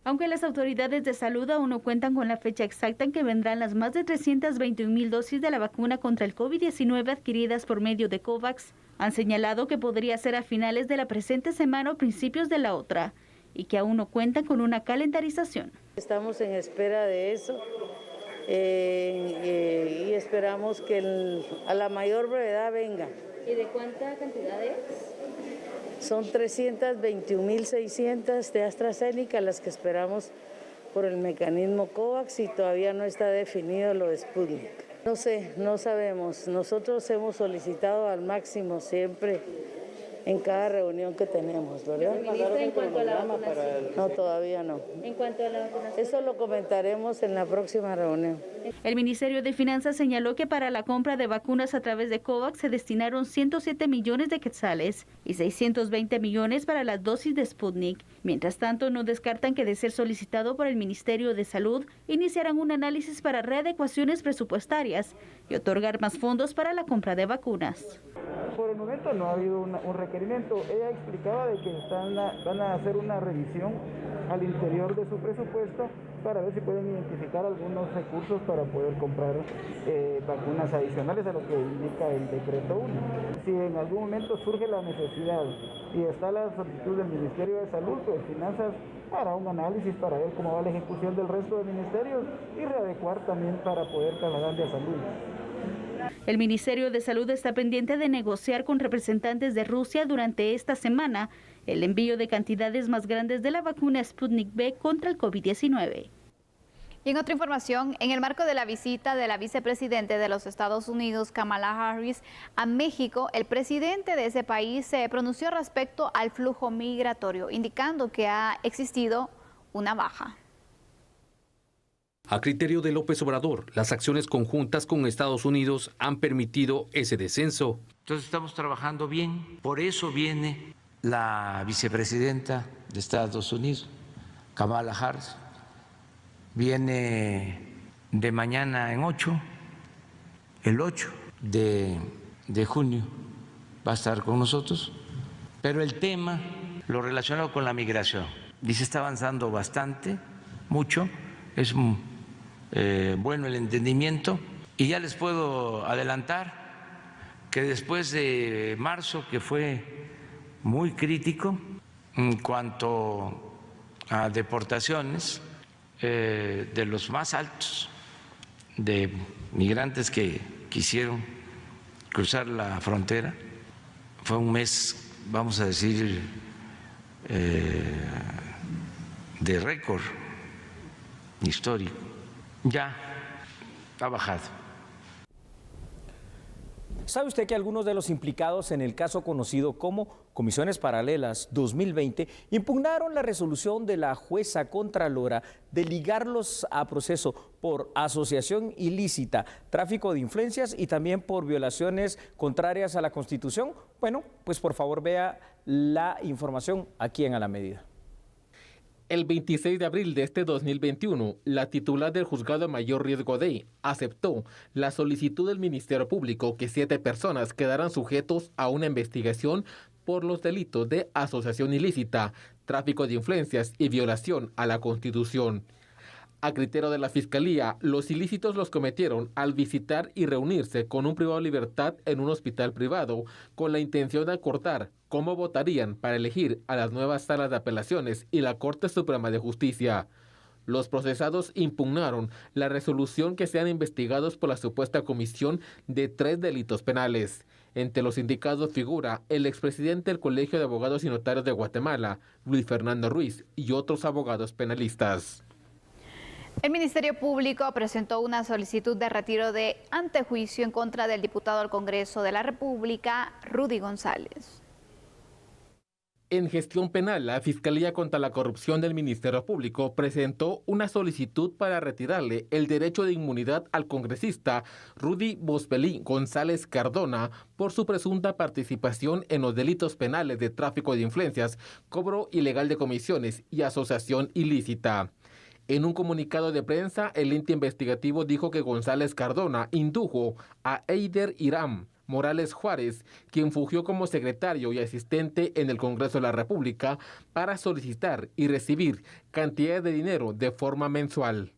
[SPEAKER 4] Aunque las autoridades de salud aún no cuentan con la fecha exacta en que vendrán las más de 321,000 dosis de la vacuna contra el COVID-19 adquiridas por medio de COVAX, han señalado que podría ser a finales de la presente semana o principios de la otra, y que aún no cuentan con una calendarización.
[SPEAKER 8] Estamos en espera de eso y esperamos que a la mayor brevedad venga.
[SPEAKER 9] ¿Y de cuánta cantidad es?
[SPEAKER 8] Son 321.600 de AstraZeneca las que esperamos por el mecanismo COVAX y todavía no está definido lo de Sputnik. No sé, no sabemos. Nosotros hemos solicitado al máximo siempre en cada reunión que tenemos, ¿verdad?
[SPEAKER 9] Ministra, en cuanto a la vacunación.
[SPEAKER 8] No, todavía no.
[SPEAKER 9] En cuanto a la vacunación.
[SPEAKER 8] Eso lo comentaremos en la próxima reunión.
[SPEAKER 4] El Ministerio de Finanzas señaló que para la compra de vacunas a través de COVAX se destinaron 107 millones de quetzales y 620 millones para las dosis de Sputnik. Mientras tanto, no descartan que de ser solicitado por el Ministerio de Salud, iniciarán un análisis para readecuaciones presupuestarias y otorgar más fondos para la compra de vacunas.
[SPEAKER 10] Por el momento no ha habido un requerimiento. Ella explicaba de que van a hacer una revisión al interior de su presupuesto para ver si pueden identificar algunos recursos para poder comprar vacunas adicionales a lo que indica el decreto 1. Si en algún momento surge la necesidad y está la solicitud del Ministerio de Salud, pues Finanzas hará un análisis para ver cómo va la ejecución del resto de ministerios y readecuar también para poder trasladar de salud.
[SPEAKER 4] El Ministerio de Salud está pendiente de negociar con representantes de Rusia durante esta semana el envío de cantidades más grandes de la vacuna Sputnik V contra el COVID-19.
[SPEAKER 2] Y en otra información, en el marco de la visita de la vicepresidenta de los Estados Unidos, Kamala Harris, a México, el presidente de ese país se pronunció respecto al flujo migratorio, indicando que ha existido una baja.
[SPEAKER 1] A criterio de López Obrador, las acciones conjuntas con Estados Unidos han permitido ese descenso.
[SPEAKER 11] Entonces estamos trabajando bien, por eso viene la vicepresidenta de Estados Unidos, Kamala Harris, viene de mañana en 8, el 8 de junio va a estar con nosotros, pero el tema lo relacionado con la migración, y se está avanzando bastante, mucho, es bueno el entendimiento, y ya les puedo adelantar que después de marzo, que fue muy crítico en cuanto a deportaciones, de los más altos de migrantes que quisieron cruzar la frontera, fue un mes, vamos a decir, de récord histórico. Ya ha bajado.
[SPEAKER 3] ¿Sabe usted que algunos de los implicados en el caso conocido como Comisiones Paralelas 2020 impugnaron la resolución de la jueza contralora de ligarlos a proceso por asociación ilícita, tráfico de influencias y también por violaciones contrarias a la Constitución? Bueno, pues por favor vea la información aquí en A la Medida.
[SPEAKER 12] El 26 de abril de este 2021, la titular del Juzgado de Mayor Riesgo D aceptó la solicitud del Ministerio Público que 7 personas quedaran sujetos a una investigación por los delitos de asociación ilícita, tráfico de influencias y violación a la Constitución. A criterio de la Fiscalía, los ilícitos los cometieron al visitar y reunirse con un privado de libertad en un hospital privado con la intención de acordar cómo votarían para elegir a las nuevas salas de apelaciones y la Corte Suprema de Justicia. Los procesados impugnaron la resolución que sean investigados por la supuesta comisión de 3 delitos penales. Entre los indicados figura el expresidente del Colegio de Abogados y Notarios de Guatemala, Luis Fernando Ruiz, y otros abogados penalistas.
[SPEAKER 2] El Ministerio Público presentó una solicitud de retiro de antejuicio en contra del diputado al Congreso de la República, Rudy González.
[SPEAKER 12] En gestión penal, la Fiscalía contra la Corrupción del Ministerio Público presentó una solicitud para retirarle el derecho de inmunidad al congresista Rudy Bospelí González Cardona por su presunta participación en los delitos penales de tráfico de influencias, cobro ilegal de comisiones y asociación ilícita. En un comunicado de prensa, el ente investigativo dijo que González Cardona indujo a Eider Hiram Morales Juárez, quien fungió como secretario y asistente en el Congreso de la República, para solicitar y recibir cantidades de dinero de forma mensual.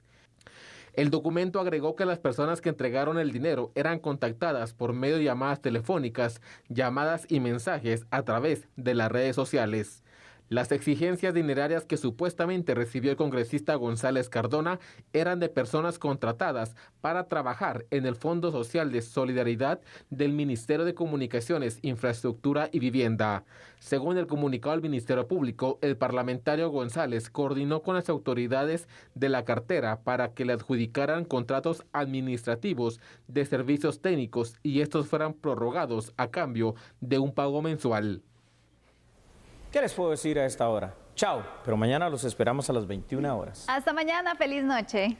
[SPEAKER 12] El documento agregó que las personas que entregaron el dinero eran contactadas por medio de llamadas telefónicas, llamadas y mensajes a través de las redes sociales. Las exigencias dinerarias que supuestamente recibió el congresista González Cardona eran de personas contratadas para trabajar en el Fondo Social de Solidaridad del Ministerio de Comunicaciones, Infraestructura y Vivienda. Según el comunicado del Ministerio Público, el parlamentario González coordinó con las autoridades de la cartera para que le adjudicaran contratos administrativos de servicios técnicos y estos fueran prorrogados a cambio de un pago mensual.
[SPEAKER 3] ¿Qué les puedo decir a esta hora? Chao, pero mañana los esperamos a las 21 horas.
[SPEAKER 2] Hasta mañana, feliz noche.